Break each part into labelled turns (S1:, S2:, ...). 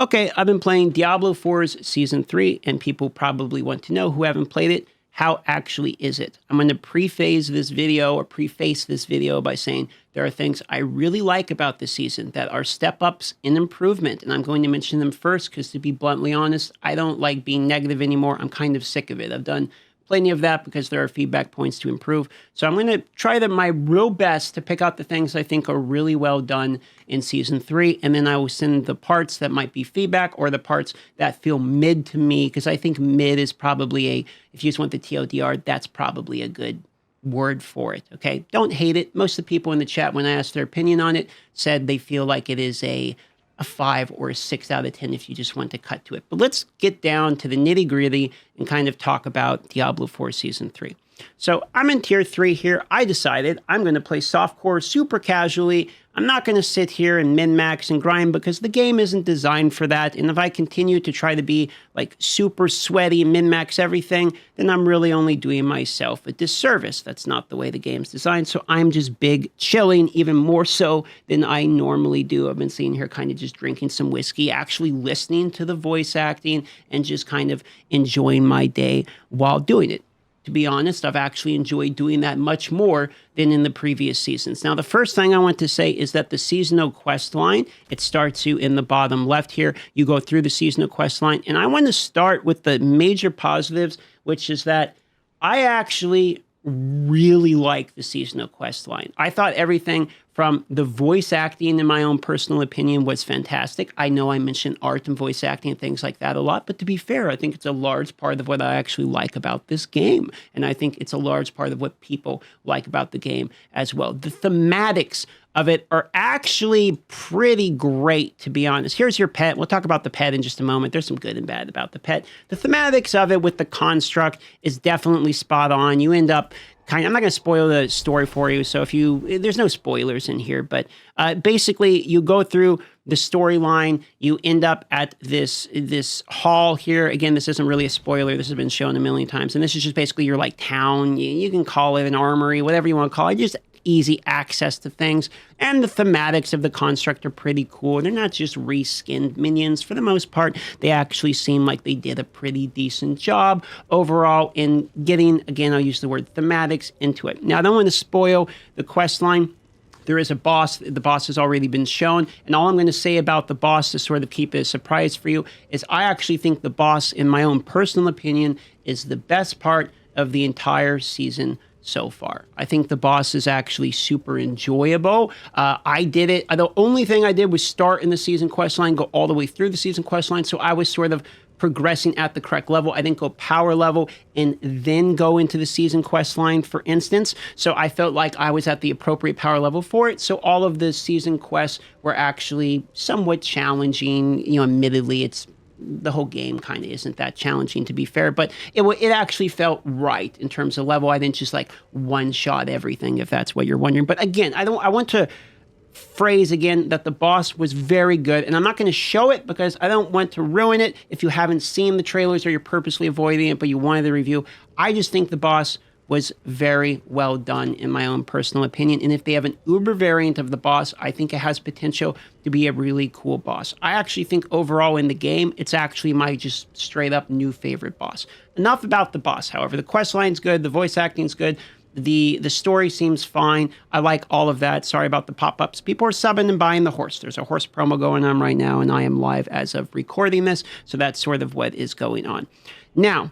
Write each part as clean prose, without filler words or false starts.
S1: Okay, I've been playing Diablo 4's Season 3, and people probably want to know who haven't played it, how actually is it? I'm going to preface this video by saying there are things I really like about this season that are step-ups in improvement, and I'm going to mention them first because, to be bluntly honest, I don't like being negative anymore. I'm kind of sick of it. I've done plenty of that because there are feedback points to improve. So I'm going to try my real best to pick out the things I think are really well done in Season 3, and then I will send the parts that might be feedback or the parts that feel mid to me, because I think mid is probably if you just want the TLDR, that's probably a good word for it, okay? Don't hate it. Most of the people in the chat, when I asked their opinion on it, said they feel like it is a 5 or a 6 out of 10 if you just want to cut to it. But let's get down to the nitty gritty and kind of talk about Diablo 4 Season 3. So I'm in Tier 3 here. I decided I'm going to play softcore super casually. I'm not going to sit here and min-max and grind because the game isn't designed for that. And if I continue to try to be like super sweaty and min-max everything, then I'm really only doing myself a disservice. That's not the way the game's designed. So I'm just big chilling, even more so than I normally do. I've been sitting here kind of just drinking some whiskey, actually listening to the voice acting and just kind of enjoying my day while doing it. To be honest, I've actually enjoyed doing that much more than in the previous seasons. Now, the first thing I want to say is that the seasonal quest line, it starts you in the bottom left here. You go through the seasonal quest line, and I want to start with the major positives, which is that I actually really like the seasonal quest line. I thought everything from the voice acting, in my own personal opinion, was fantastic. I know I mentioned art and voice acting and things like that a lot, but to be fair, I think it's a large part of what I actually like about this game. And I think it's a large part of what people like about the game as well. The thematics of it are actually pretty great, to be honest. Here's your pet. We'll talk about the pet in just a moment. There's some good and bad about the pet. The thematics of it with the construct is definitely spot on. You end up I'm not going to spoil the story for you, so there's no spoilers in here, but basically you go through the storyline, you end up at this hall here. Again, this isn't really a spoiler. This has been shown a million times, and this is just basically your like town. You can call it an armory, whatever you want to call it. Just easy access to things, and the thematics of the construct are pretty cool. They're not just reskinned minions. For the most part, they actually seem like they did a pretty decent job overall in getting, again, I'll use the word thematics into it. Now, I don't want to spoil the quest line. There is a boss. The boss has already been shown. And all I'm going to say about the boss to sort of keep it a surprise for you is I actually think the boss, in my own personal opinion, is the best part of the entire season so far. I think the boss is actually super enjoyable. I did it. The only thing I did was start in the season quest line, go all the way through the season quest line. So I was sort of progressing at the correct level. I didn't go power level and then go into the season quest line, for instance. So I felt like I was at the appropriate power level for it. So all of the season quests were actually somewhat challenging. You know, admittedly, the whole game kind of isn't that challenging, to be fair, but it actually felt right in terms of level. I didn't just like one-shot everything, if that's what you're wondering. But again, I want to phrase again that the boss was very good, and I'm not going to show it because I don't want to ruin it if you haven't seen the trailers or you're purposely avoiding it, but you wanted the review. I just think the boss was very well done, in my own personal opinion. And if they have an uber variant of the boss, I think it has potential to be a really cool boss. I actually think overall in the game, it's actually my just straight up new favorite boss. Enough about the boss, however. The quest line's good, the voice acting's good, the story seems fine. I like all of that. Sorry about the pop-ups. People are subbing and buying the horse. There's a horse promo going on right now, and I am live as of recording this, so that's sort of what is going on. Now,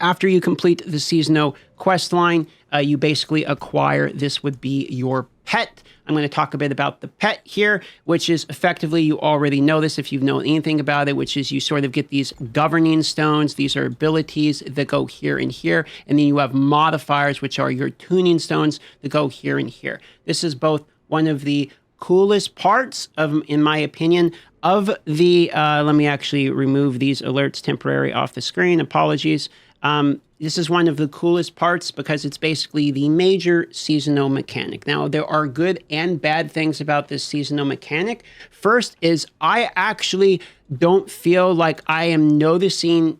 S1: after you complete the seasonal quest line, you basically acquire, this would be your pet. I'm going to talk a bit about the pet here, which is effectively, you already know this if you've known anything about it, which is you sort of get these governing stones. These are abilities that go here and here. And then you have modifiers, which are your tuning stones that go here and here. This is both one of the coolest parts of, in my opinion, of the, let me actually remove these alerts temporarily off the screen. Apologies. This is one of the coolest parts because it's basically the major seasonal mechanic. Now, there are good and bad things about this seasonal mechanic. First is I actually don't feel like I am noticing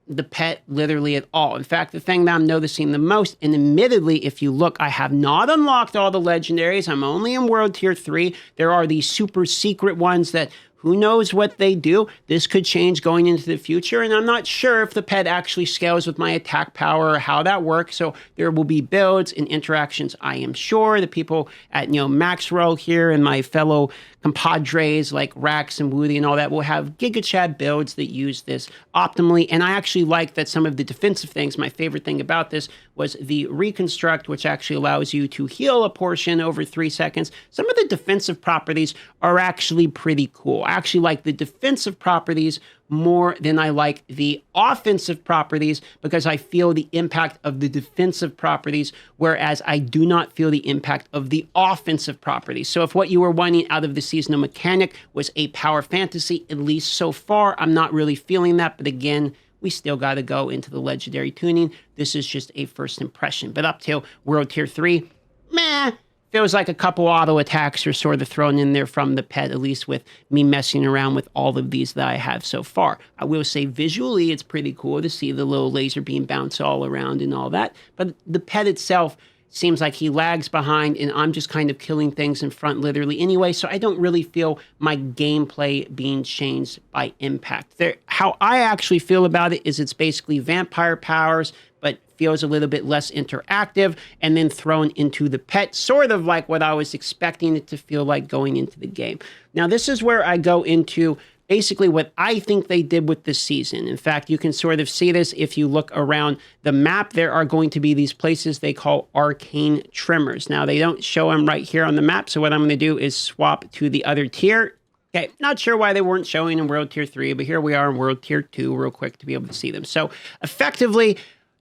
S1: the pet literally at all. In fact, the thing that I'm noticing the most, and admittedly, if you look, I have not unlocked all the legendaries. I'm only in World Tier 3. There are these super secret ones that Who knows what they do? This could change going into the future, and I'm not sure if the pet actually scales with my attack power or how that works. So there will be builds and interactions, I am sure. The people at Maxrow here and my fellow compadres like Rax and Woody and all that will have Giga Chad builds that use this optimally. And I actually like that some of the defensive things, my favorite thing about this was the Reconstruct, which actually allows you to heal a portion over 3 seconds. Some of the defensive properties are actually pretty cool. I actually like the defensive properties more than I like the offensive properties because I feel the impact of the defensive properties, whereas I do not feel the impact of the offensive properties. So if what you were wanting out of the seasonal mechanic was a power fantasy, at least so far, I'm not really feeling that. But again, we still got to go into the legendary tuning. This is just a first impression. But up till World Tier 3, meh. Feels like a couple auto attacks are sort of thrown in there from the pet, at least with me messing around with all of these that I have so far. I will say visually it's pretty cool to see the little laser beam bounce all around and all that. But the pet itself seems like he lags behind, and I'm just kind of killing things in front literally anyway, so I don't really feel my gameplay being changed by impact. How I actually feel about it is it's basically vampire powers, but feels a little bit less interactive, and then thrown into the pet, sort of like what I was expecting it to feel like going into the game. Now, this is where I go into basically what I think they did with this season. In fact, you can sort of see this if you look around the map. There are going to be these places they call arcane tremors. Now, they don't show them right here on the map, so what I'm going to do is swap to the other tier. Okay, not sure why they weren't showing in World Tier 3, but here we are in World Tier 2 real quick to be able to see them. So effectively,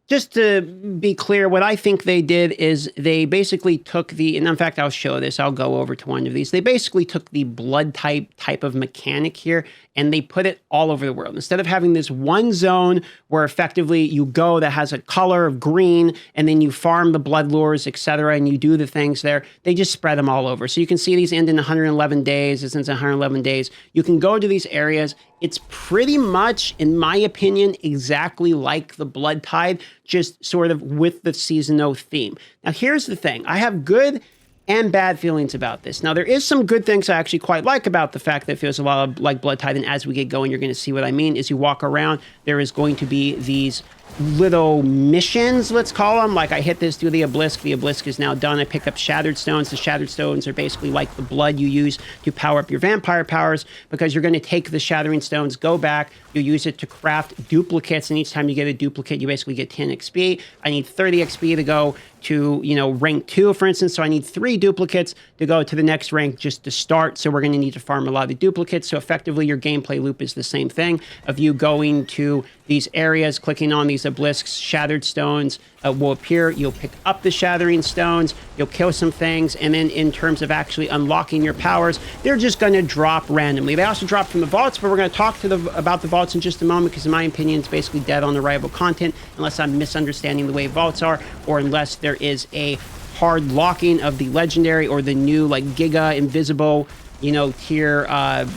S1: just to be clear, what I think they did is they basically took the, and in fact, I'll show this, I'll go over to one of these. They basically took the blood type of mechanic here, and they put it all over the world. Instead of having this one zone where effectively you go that has a color of green, and then you farm the blood lures, etc., and you do the things there, they just spread them all over. So you can see these end in 111 days. This ends in 111 days. You can go to these areas. It's pretty much, in my opinion, exactly like the Blood Tide, just sort of with the seasonal theme. Now, here's the thing. I have good and bad feelings about this. Now, there is some good things I actually quite like about the fact that it feels a lot like Blood Tide, and as we get going, you're going to see what I mean. As you walk around, there is going to be these little missions, let's call them. Like I hit this, do the obelisk. The obelisk is now done. I pick up shattered stones. The shattered stones are basically like the blood you use to power up your vampire powers, because you're going to take the shattering stones, go back, you use it to craft duplicates, and each time you get a duplicate, you basically get 10 XP. I need 30 XP to go to, rank 2, for instance. So I need 3 duplicates to go to the next rank just to start. So we're going to need to farm a lot of duplicates. So effectively, your gameplay loop is the same thing of you going to these areas, clicking on these obelisks, shattered stones will appear. You'll pick up the shattering stones, you'll kill some things, and then in terms of actually unlocking your powers, they're just going to drop randomly. They also drop from the vaults, but we're going to talk about the vaults in just a moment, because in my opinion, it's basically dead on arrival content, unless I'm misunderstanding the way vaults are, or unless there is a hard locking of the legendary or the new like Giga Invisible tier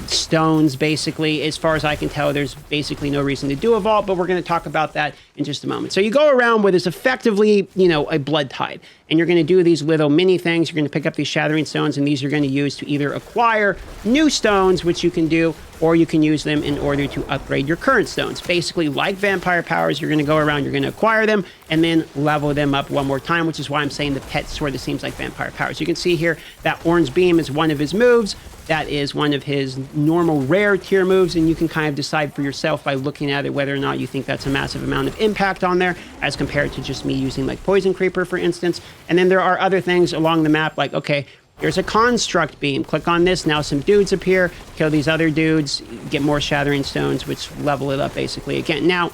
S1: stones. Basically, as far as I can tell, there's basically no reason to do a vault, but we're going to talk about that in just a moment. So you go around with this effectively, a blood tide, and you're going to do these little mini things. You're going to pick up these shattering stones, and these you're going to use to either acquire new stones, which you can do, or you can use them in order to upgrade your current stones. Basically, like vampire powers, you're going to go around, you're going to acquire them, and then level them up one more time, which is why I'm saying the pet sort of seems like vampire powers. You can see here that orange beam is one of his moves. That is one of his normal rare tier moves, and you can kind of decide for yourself by looking at it whether or not you think that's a massive amount of impact on there as compared to just me using like Poison Creeper, for instance. And then there are other things along the map like, okay, here's a construct beam. Click on this. Now some dudes appear. Kill these other dudes. Get more shattering stones, which level it up basically again. Now,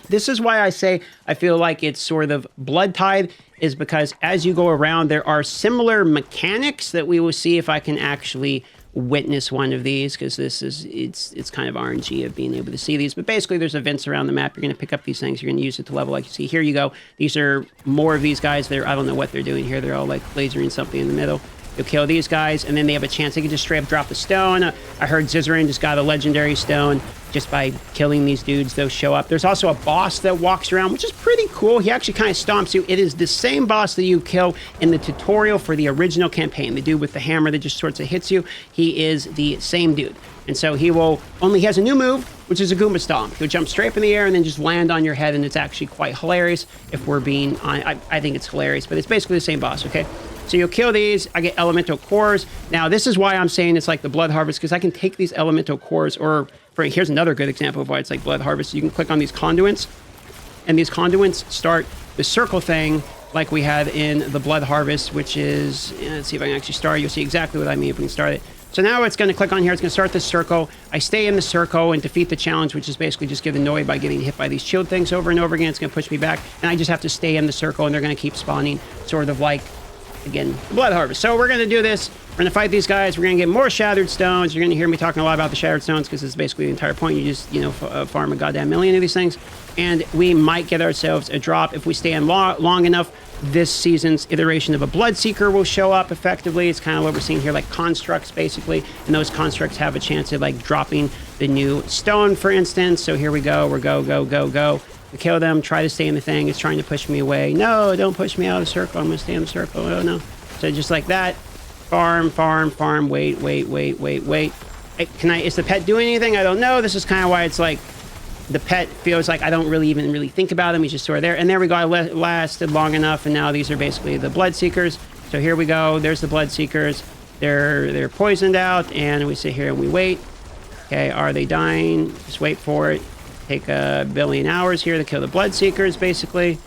S1: this is why I say I feel like it's sort of Blood Tide, is because as you go around, there are similar mechanics that we will see if I can actually witness one of these, because this is it's kind of RNG of being able to see these. But basically, there's events around the map. You're going to pick up these things. You're going to use it to level. Like you see here, you go. These are more of these guys. I don't know what they're doing here. They're all like lasering something in the middle. You'll kill these guys, and then they have a chance. They can just straight up drop a stone. I heard Zizarin just got a legendary stone. just by killing these dudes, they'll show up. There's also a boss that walks around, which is pretty cool. He actually kind of stomps you. It is the same boss that you kill in the tutorial for the original campaign. The dude with the hammer that just sorts of hits you. He is the same dude. And so he has a new move, which is a Goomba Stomp. He'll jump straight up in the air and then just land on your head, and it's actually quite hilarious if we're being on. I think it's hilarious, but it's basically the same boss, okay? So you'll kill these. I get elemental cores. Now, this is why I'm saying it's like the Blood Harvest, because I can take these elemental cores, here's another good example of why it's like Blood Harvest. You can click on these conduits, and these conduits start the circle thing like we had in the Blood Harvest, which is, let's see if I can actually start. You'll see exactly what I mean if we can start it. So now it's going to click on here. It's going to start this circle. I stay in the circle and defeat the challenge, which is basically just get annoyed by getting hit by these shield things over and over again. It's going to push me back, and I just have to stay in the circle, and they're going to keep spawning, sort of like, again, Blood Harvest. So we're going to do this. We're going to fight these guys. We're going to get more Shattered Stones. You're going to hear me talking a lot about the Shattered Stones because it's basically the entire point. You just, farm a goddamn million of these things. And we might get ourselves a drop if we stay in long enough. This season's iteration of a Bloodseeker will show up effectively. It's kind of what we're seeing here, like constructs, basically. And those constructs have a chance of, like, dropping the new stone, for instance. So here we go. We're go. We kill them, try to stay in the thing. It's trying to push me away. No, don't push me out of the circle. I'm going to stay in the circle. Oh, no. So just like that. Farm. Wait. Is the pet doing anything? I don't know. This is kind of why it's like the pet feels like I don't really think about him. He's just sort of there. And there we go. I lasted long enough, and now these are basically the Bloodseekers. So here we go. There's the Bloodseekers. They're poisoned out, and we sit here and we wait. Okay, are they dying? Just wait for it. Take a billion hours here to kill the Bloodseekers, basically.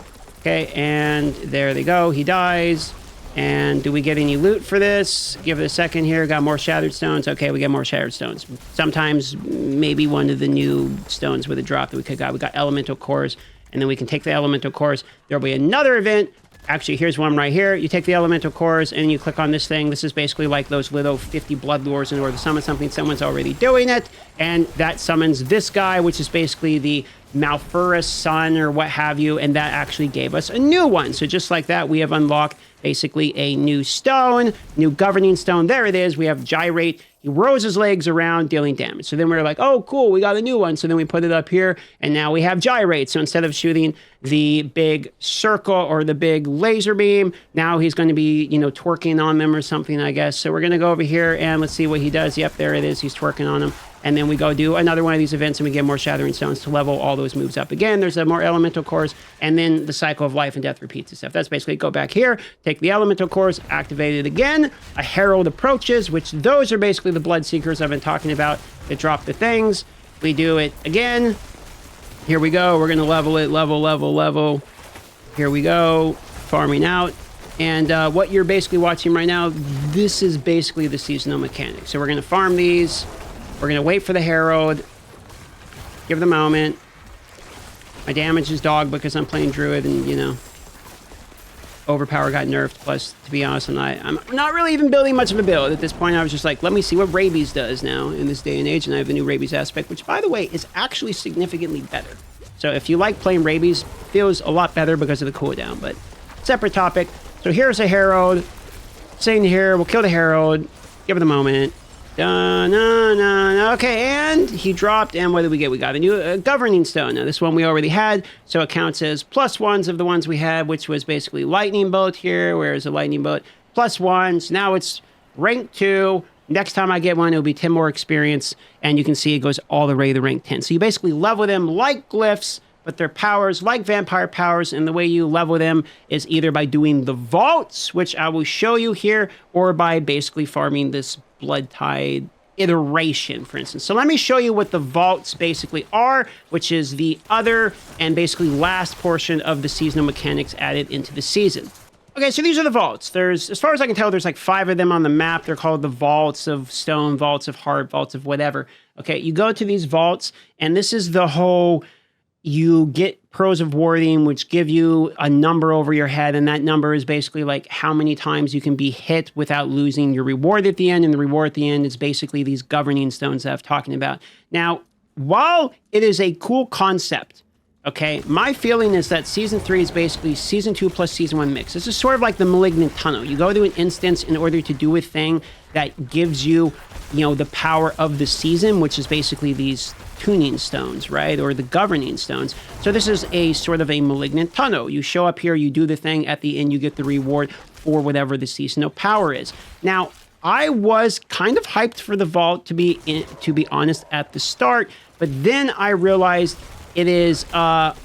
S1: Okay, and there they go. He dies. And do we get any loot for this? Give it a second here. Got more Shattered Stones. Okay, we get more Shattered Stones. Sometimes maybe one of the new stones with a drop that we could got. We got Elemental Cores, and then we can take the Elemental Cores. There'll be another event. Actually, here's one right here. You take the Elemental Cores, and you click on this thing. This is basically like those little 50 blood lures in order to summon something. Someone's already doing it, and that summons this guy, which is basically the Malfurus son or what have you, and that actually gave us a new one. So just like that, we have unlocked basically a new stone, new governing stone. There it is. We have Gyrate. He rolls his legs around, dealing damage. So then we're like, oh, cool, we got a new one. So then we put it up here, and now we have Gyrate. So instead of shooting the big circle or the big laser beam, now he's going to be, twerking on them or something, I guess. So we're going to go over here, and let's see what he does. Yep, there it is. He's twerking on them. And then we go do another one of these events, and we get more Shattering Stones to level all those moves up again. There's more Elemental Cores, and then the cycle of life and death repeats itself. That's basically go back here, take the Elemental Cores, activate it again. A Herald approaches, which those are basically the Bloodseekers I've been talking about that drop the things. We do it again. Here we go. We're going to level it. Level. Here we go. Farming out. And what you're basically watching right now, this is basically the seasonal mechanic. So we're going to farm these. We're going to wait for the Herald. Give it a moment. My damage is dog because I'm playing Druid and, Overpower got nerfed. Plus, to be honest, I'm not really even building much of a build. At this point, I was just like, let me see what Rabies does now in this day and age. And I have the new Rabies aspect, which, by the way, is actually significantly better. So if you like playing Rabies, feels a lot better because of the cooldown. But separate topic. So here's a Herald. Sitting here. We'll kill the Herald. Give it a moment. No. Okay, and he dropped, and what did we get? We got a new Governing Stone. Now, this one we already had, so it counts as +1s of the ones we had, which was basically Lightning Bolt here, whereas the Lightning Bolt +1s. Now it's rank 2. Next time I get one, it'll be 10 more experience, and you can see it goes all the way to rank 10. So you basically level them like glyphs, but their powers like vampire powers, and the way you level them is either by doing the vaults, which I will show you here, or by basically farming this Blood Tide iteration, for instance. So let me show you what the vaults basically are, which is the other and basically last portion of the seasonal mechanics added into the season. Okay, so these are the vaults. There's, as far as I can tell, there's like 5 of them on the map. They're called the vaults of stone, vaults of heart, vaults of whatever. Okay, you go to these vaults, and this is the whole... You get Pearls of Warding, which give you a number over your head, and that number is basically like how many times you can be hit without losing your reward at the end, and the reward at the end is basically these governing stones that I'm talking about. Now, while it is a cool concept, okay, my feeling is that Season 3 is basically Season 2 plus Season 1 mix. This is sort of like the Malignant Tunnel. You go to an instance in order to do a thing that gives you, the power of the season, which is basically these tuning stones, right? Or the governing stones. So this is a sort of a malignant tunnel. You show up here, you do the thing, at the end you get the reward for whatever the seasonal power is. Now, I was kind of hyped for the vault, to be honest, at the start, but then I realized it is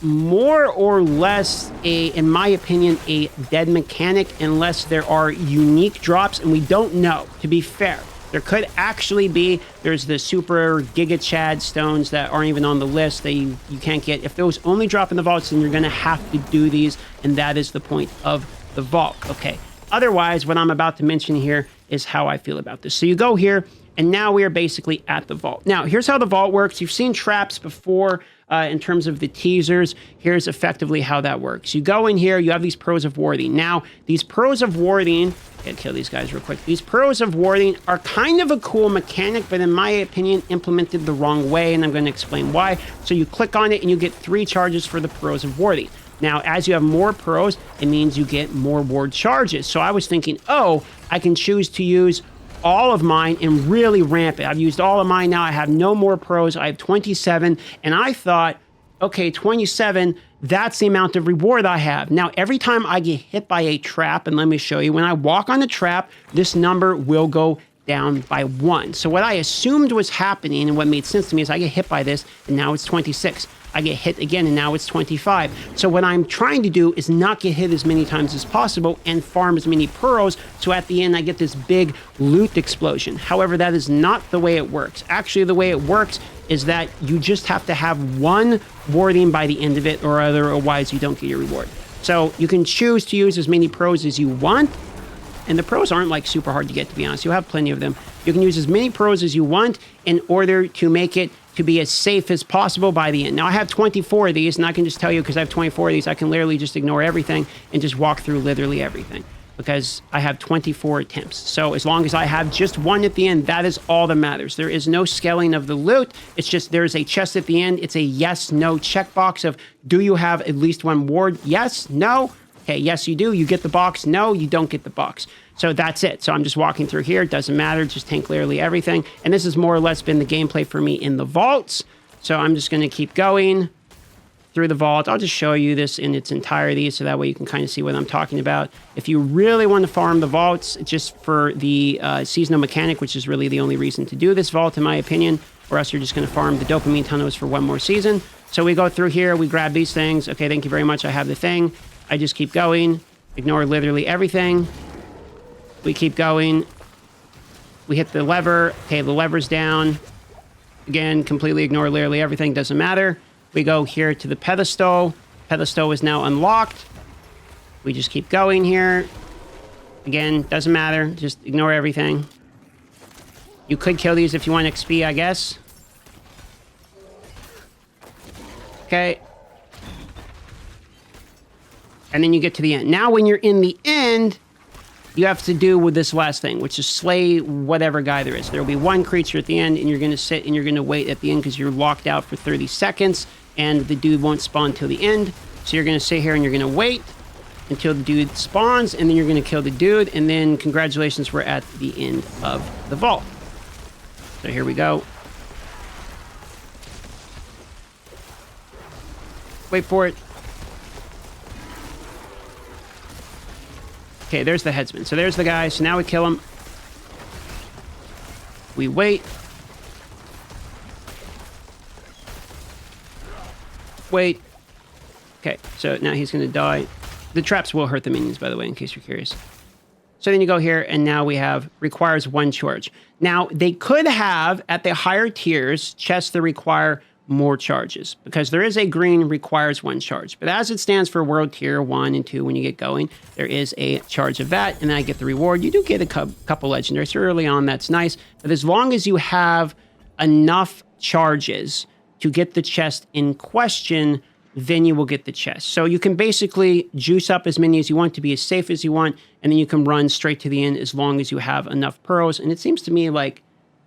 S1: more or less, in my opinion, a dead mechanic unless there are unique drops, and we don't know, to be fair. There could actually be, there's the super Giga Chad stones that aren't even on the list that you can't get. If those only drop in the vaults, then you're going to have to do these, and that is the point of the vault. Okay. Otherwise, what I'm about to mention here is how I feel about this. So you go here, and now we are basically at the vault. Now, here's how the vault works. You've seen traps before in terms of the teasers. Here's effectively how that works. You go in here, you have these pros of warding. Now, these pros of warding, gotta kill these guys real quick. These pros of warding are kind of a cool mechanic, but in my opinion, implemented the wrong way, and I'm going to explain why. So you click on it, and you get 3 charges for the pros of warding. Now, as you have more pros, it means you get more ward charges. So I was thinking, oh, I can choose to use all of mine and really ramp it. I've used all of mine now. I have no more pros. I have 27. And I thought, okay, 27, that's the amount of reward I have. Now, every time I get hit by a trap, and let me show you, when I walk on the trap, this number will go down by 1. So what I assumed was happening, and what made sense to me, is I get hit by this, and now it's 26. I get hit again, and now it's 25. So what I'm trying to do is not get hit as many times as possible and farm as many pearls, so at the end I get this big loot explosion. However, that is not the way it works. Actually, the way it works is that you just have to have 1 warding by the end of it, or otherwise you don't get your reward. So you can choose to use as many pros as you want, and the pros aren't like super hard to get, to be honest. You'll have plenty of them. You can use as many pros as you want in order to make it to be as safe as possible by the end. Now, I have 24 of these, and I can just tell you, because I have 24 of these, I can literally just ignore everything and just walk through literally everything, because I have 24 attempts. So as long as I have just 1 at the end, that is all that matters. There is no scaling of the loot. It's just there's a chest at the end. It's a yes, no checkbox of, do you have at least 1 ward? Yes, no. Okay, yes, you do. You get the box. No, you don't get the box. So that's it. So I'm just walking through here. It doesn't matter. Just tank literally everything. And this has more or less been the gameplay for me in the vaults. So I'm just going to keep going through the vault. I'll just show you this in its entirety, so that way you can kind of see what I'm talking about. If you really want to farm the vaults, just for the seasonal mechanic, which is really the only reason to do this vault, in my opinion, or else you're just going to farm the dopamine tunnels for 1 more season. So we go through here. We grab these things. Okay, thank you very much. I have the thing. I just keep going. Ignore literally everything. We keep going. We hit the lever. Okay, the lever's down. Again, completely ignore literally everything. Doesn't matter. We go here to the pedestal. Pedestal is now unlocked. We just keep going here. Again, doesn't matter. Just ignore everything. You could kill these if you want XP, I guess. Okay. And then you get to the end. Now, when you're in the end, you have to do with this last thing, which is slay whatever guy there is. There will be 1 creature at the end, and you're going to sit and you're going to wait at the end, because you're locked out for 30 seconds, and the dude won't spawn till the end. So you're going to sit here and you're going to wait until the dude spawns, and then you're going to kill the dude, and then congratulations, we're at the end of the vault. So here we go. Wait for it. Okay, there's the headsman. So there's the guy. So now we kill him. We wait. Wait. Okay, so now he's going to die. The traps will hurt the minions, by the way, in case you're curious. So then you go here, and now we have requires 1 charge. Now, they could have, at the higher tiers, chests that require more charges, because there is a green requires 1 charge. But as it stands for world tier 1 and 2, when you get going, there is a charge of that, and then I get the reward. You do get a couple legendaries so early on. That's nice. But as long as you have enough charges to get the chest in question, then you will get the chest. So you can basically juice up as many as you want to be as safe as you want, and then you can run straight to the end as long as you have enough pearls. And it seems to me like,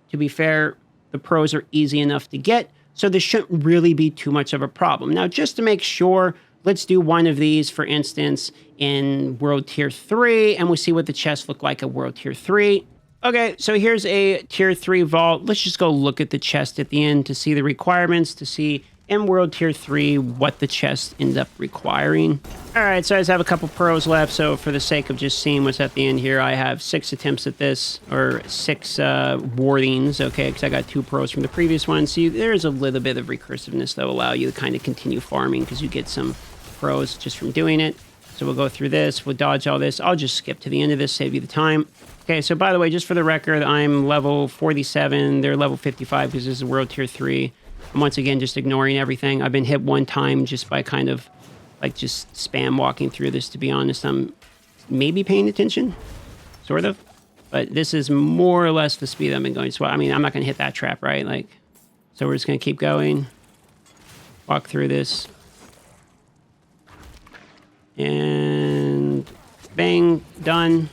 S1: to be fair, the pearls are easy enough to get, so this shouldn't really be too much of a problem. Now, just to make sure, let's do 1 of these, for instance, in World Tier 3, and we'll see what the chests look like at World Tier 3. Okay, so here's a tier 3 vault. Let's just go look at the chest at the end to see the requirements, to see in World Tier 3 what the chest ends up requiring. All right, so I just have a couple pearls left, so for the sake of just seeing what's at the end here, I have 6 attempts at this, or 6 wardings, okay, because I got 2 pearls from the previous one. So there's a little bit of recursiveness that will allow you to kind of continue farming because you get some pearls just from doing it. So we'll go through this, we'll dodge all this. I'll just skip to the end of this, save you the time. Okay, so by the way, just for the record, I'm level 47. They're level 55 because this is World Tier 3. I'm once again just ignoring everything. I've been hit one time just by kind of like just spam walking through this, to be honest. I'm maybe paying attention, sort of. But this is more or less the speed I've been going. So, I mean, I'm not going to hit that trap, right? Like, so we're just going to keep going. Walk through this. And bang, done.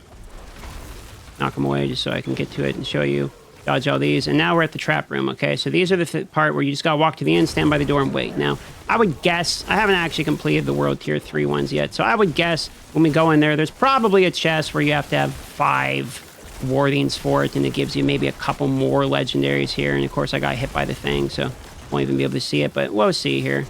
S1: Knock them away just so I can get to it and show you. Dodge all these. And now we're at the trap room, okay? So these are the part where you just got to walk to the end, stand by the door, and wait. Now, I would guess, I haven't actually completed the World Tier 3 ones yet, so I would guess when we go in there, there's probably a chest where you have to have 5 wardings for it, and it gives you maybe a couple more legendaries here. And, of course, I got hit by the thing, so won't even be able to see it, but we'll see here.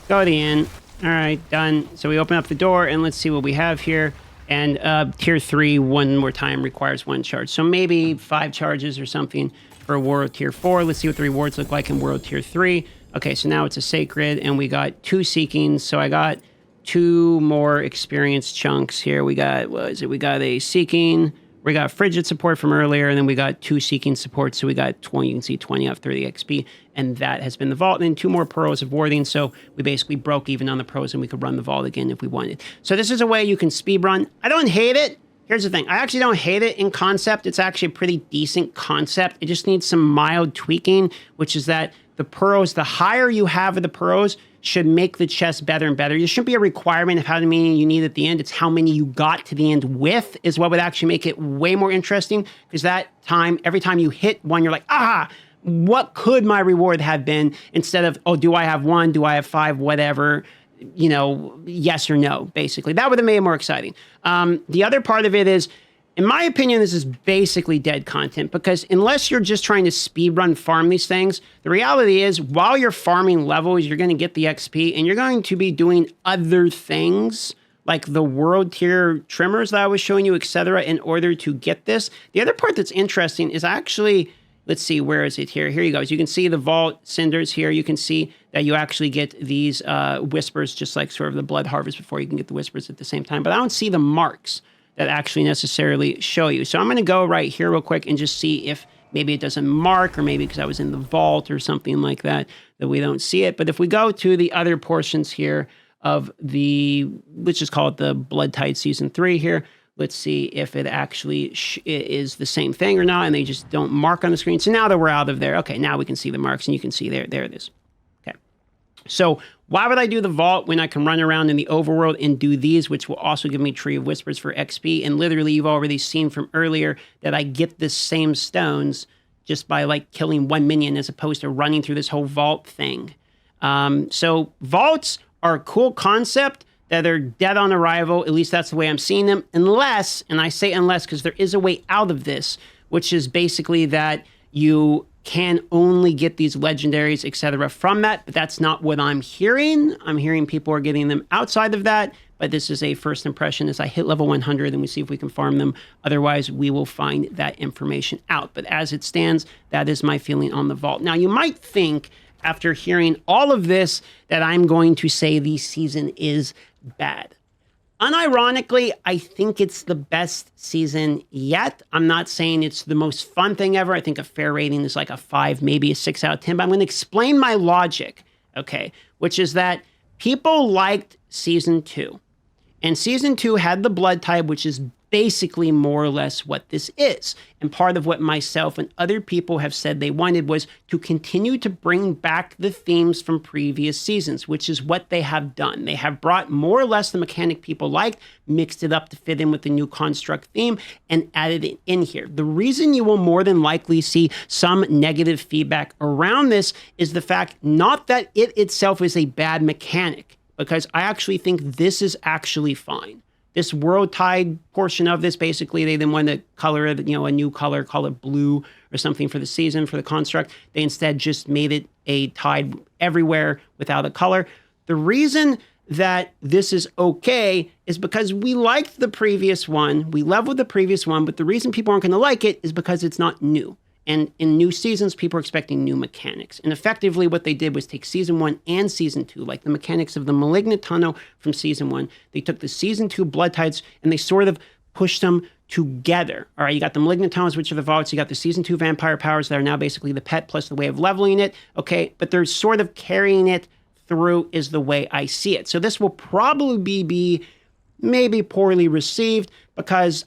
S1: Go to the end. All right, done. So we open up the door, and let's see what we have here. And tier 3, one more time, requires 1 charge. So maybe 5 charges or something for World Tier 4. Let's see what the rewards look like in World Tier 3. Okay, so now it's a Sacred, and we got 2 Seekings. So I got 2 more experience chunks here. We got, what is it? We got a Seeking. We got Frigid support from earlier, and then we got 2 Seeking support. So we got 20, you can see 20 out of 30 XP. And that has been the vault. And then 2 more pearls of warding. So we basically broke even on the pros, and we could run the vault again if we wanted. So this is a way you can speed run. I don't hate it. Here's the thing. I actually don't hate it in concept. It's actually a pretty decent concept. It just needs some mild tweaking, which is that the pearls, the higher you have of the pearls, should make the chest better and better. There shouldn't be a requirement of how many you need at the end. It's how many you got to the end with is what would actually make it way more interesting. Because that time, every time you hit one, you're like, ah, what could my reward have been? Instead of, oh, do I have 1? Do I have 5? Whatever, you know, yes or no, basically. That would have made it more exciting. The other part of it is, in my opinion, this is basically dead content because unless you're just trying to speedrun farm these things, the reality is while you're farming levels, you're going to get the XP and you're going to be doing other things like the world tier trimmers that I was showing you, etc., in order to get this. The other part that's interesting is actually, let's see, where is it here? Here you go. So you can see the vault cinders here. You can see that you actually get these whispers, just like sort of the blood harvest before you can get the whispers at the same time. But I don't see the marks that actually necessarily show you. So I'm going to go right here real quick and just see if maybe it doesn't mark, or maybe because I was in the vault or something like that, that we don't see it. But if we go to the other portions here of the, let's just call it the Blood Tide Season 3 here, let's see if it actually is the same thing or not, and they just don't mark on the screen. So now that we're out of there, okay, now we can see the marks, and you can see there it is. Okay. So why would I do the vault when I can run around in the overworld and do these, which will also give me Tree of Whispers for XP? And literally, you've already seen from earlier that I get the same stones just by like killing 1 minion as opposed to running through this whole vault thing. So vaults are a cool concept that are dead on arrival. At least that's the way I'm seeing them. Unless, and I say unless because there is a way out of this, which is basically that you can only get these legendaries, etc. from that, but that's not what I'm hearing. I'm hearing people are getting them outside of that, but this is a first impression as I hit level 100 and we see if we can farm them. Otherwise, we will find that information out. But as it stands, that is my feeling on the vault. Now, you might think, after hearing all of this, that I'm going to say the season is bad. Unironically, I think it's the best season yet. I'm not saying it's the most fun thing ever. I think a fair rating is like a 5, maybe a 6 out of 10. But I'm going to explain my logic, okay? Which is that people liked Season 2. And Season 2 had the Blood Tide, which is basically more or less what this is. And part of what myself and other people have said they wanted was to continue to bring back the themes from previous seasons, which is what they have done. They have brought more or less the mechanic people liked, mixed it up to fit in with the new construct theme, and added it in here. The reason you will more than likely see some negative feedback around this is the fact not that it itself is a bad mechanic, because I actually think this is actually fine. This world tide portion of this, basically, they then want to color it, a new color, call it blue or something for the season, for the construct. They instead just made it a tide everywhere without a color. The reason that this is okay is because we liked the previous one. We leveled the previous one, but the reason people aren't going to like it is because it's not new. And in new seasons, people are expecting new mechanics. And effectively, what they did was take Season 1 and Season 2, like the mechanics of the Malignant Tunnel from Season 1. They took the Season 2 Blood Tides, and they sort of pushed them together. All right, you got the Malignant Tunnels, which are the vaults. You got the Season 2 Vampire Powers that are now basically the pet plus the way of leveling it. Okay, but they're sort of carrying it through is the way I see it. So this will probably be maybe poorly received because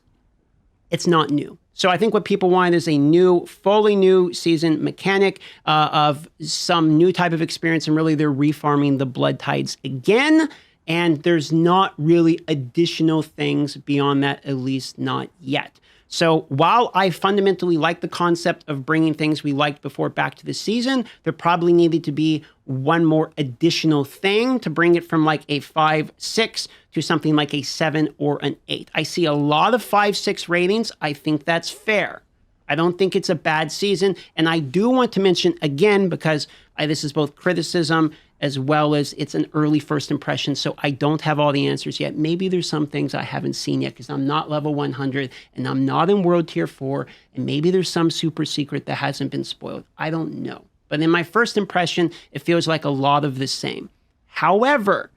S1: it's not new. So I think what people want is a new, fully new season mechanic of some new type of experience, and really they're refarming the Blood Tides again, and there's not really additional things beyond that, at least not yet. So while I fundamentally like the concept of bringing things we liked before back to the season, there probably needed to be one more additional thing to bring it from like a 5, 6 to something like a 7 or an 8. I see a lot of 5, 6 ratings. I think that's fair. I don't think it's a bad season. And I do want to mention again, because this is both criticism as well as it's an early first impression, so I don't have all the answers yet. Maybe there's some things I haven't seen yet because I'm not level 100 and I'm not in World Tier 4, and maybe there's some super secret that hasn't been spoiled. I don't know. But in my first impression, it feels like a lot of the same. However,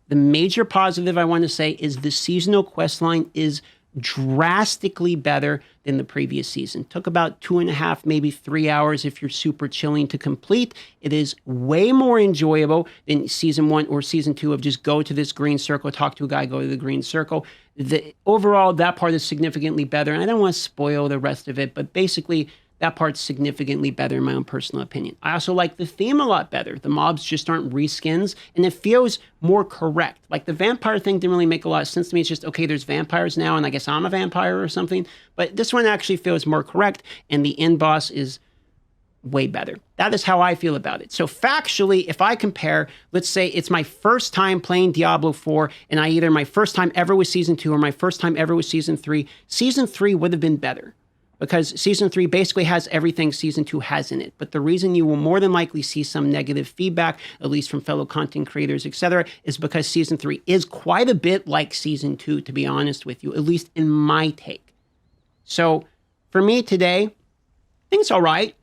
S1: the major positive I want to say is the seasonal quest line is drastically better than the previous season. Took about 2.5, maybe 3 hours if you're super chilling to complete. It is way more enjoyable than Season 1 or Season 2 of just go to this green circle, talk to a guy, go to the green circle. Overall, that part is significantly better, and I don't want to spoil the rest of it, but basically, that part's significantly better in my own personal opinion. I also like the theme a lot better. The mobs just aren't reskins, and it feels more correct. Like the vampire thing didn't really make a lot of sense to me. It's just, okay, there's vampires now, and I guess I'm a vampire or something. But this one actually feels more correct, and the end boss is way better. That is how I feel about it. So factually, if I compare, let's say it's my first time playing Diablo 4, and either my first time ever with Season 2 or my first time ever with Season 3, Season 3 would have been better, because Season 3 basically has everything Season 2 has in it. But the reason you will more than likely see some negative feedback, at least from fellow content creators, etc., is because Season 3 is quite a bit like Season 2, to be honest with you, at least in my take. So for me today, I think it's all right.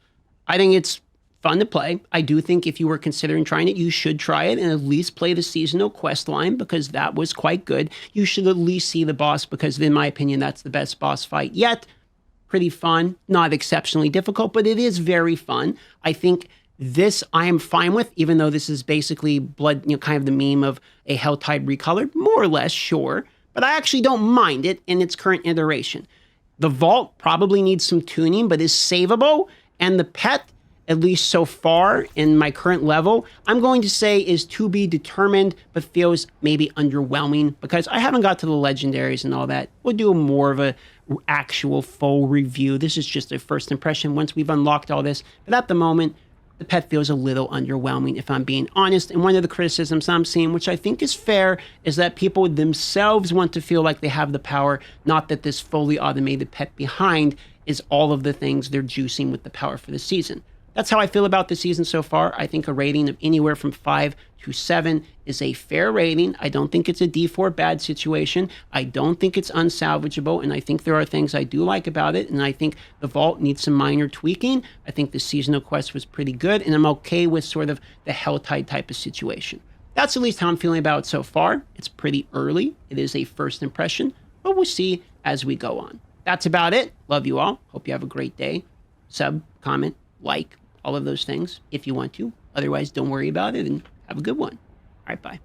S1: I think it's fun to play. I do think if you were considering trying it, you should try it and at least play the seasonal quest line, because that was quite good. You should at least see the boss, because in my opinion, that's the best boss fight yet. Pretty fun, not exceptionally difficult, but it is very fun. I think this I am fine with, even though this is basically blood, kind of the meme of a Helltide recolored, more or less, sure. But I actually don't mind it in its current iteration. The vault probably needs some tuning, but is savable. And the pet, at least so far in my current level, I'm going to say is to be determined, but feels maybe underwhelming because I haven't got to the legendaries and all that. We'll do more of a actual full review. This is just a first impression once we've unlocked all this. But at the moment, the pet feels a little underwhelming, if I'm being honest. And one of the criticisms I'm seeing, which I think is fair, is that people themselves want to feel like they have the power, not that this fully automated pet behind is all of the things they're juicing with the power for the season. That's how I feel about the season so far. I think a rating of anywhere from 5 to 7 is a fair rating. I don't think it's a D4 bad situation. I don't think it's unsalvageable, and I think there are things I do like about it, and I think the vault needs some minor tweaking. I think the seasonal quest was pretty good, and I'm okay with sort of the Helltide type of situation. That's at least how I'm feeling about it so far. It's pretty early. It is a first impression, but we'll see as we go on. That's about it. Love you all. Hope you have a great day. Sub, comment, like, all of those things if you want to. Otherwise, don't worry about it and have a good one. All right, bye.